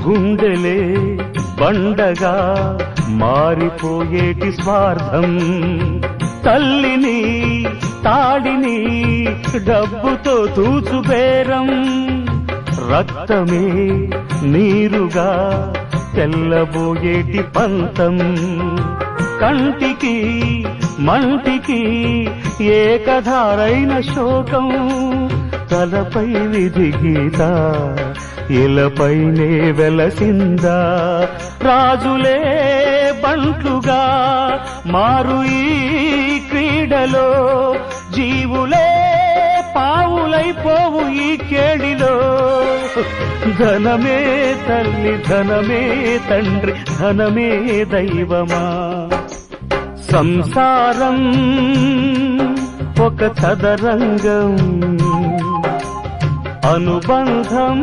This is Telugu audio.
గుండెలే బండగా మారిపోయేటి స్వార్థం, తల్లిని తాడిని డబ్బుతో తూచుబేరం, రక్తమే నీరుగా తెల్లబోయేటి పంతం, కంటికి మంటికి ఏకధారైన శోకం, తలపై విధి గీత ఇలపైనే వెలసిందా, రాజులే బంట్లుగా మారు ఈ క్రీడలో, జీవులే పావులైపోవు ఈ కేడిలో, ధనమే తల్లి ధనమే తండ్రి ధనమే దైవమా, సంసారం ఒక చదరంగం, అనుబంధం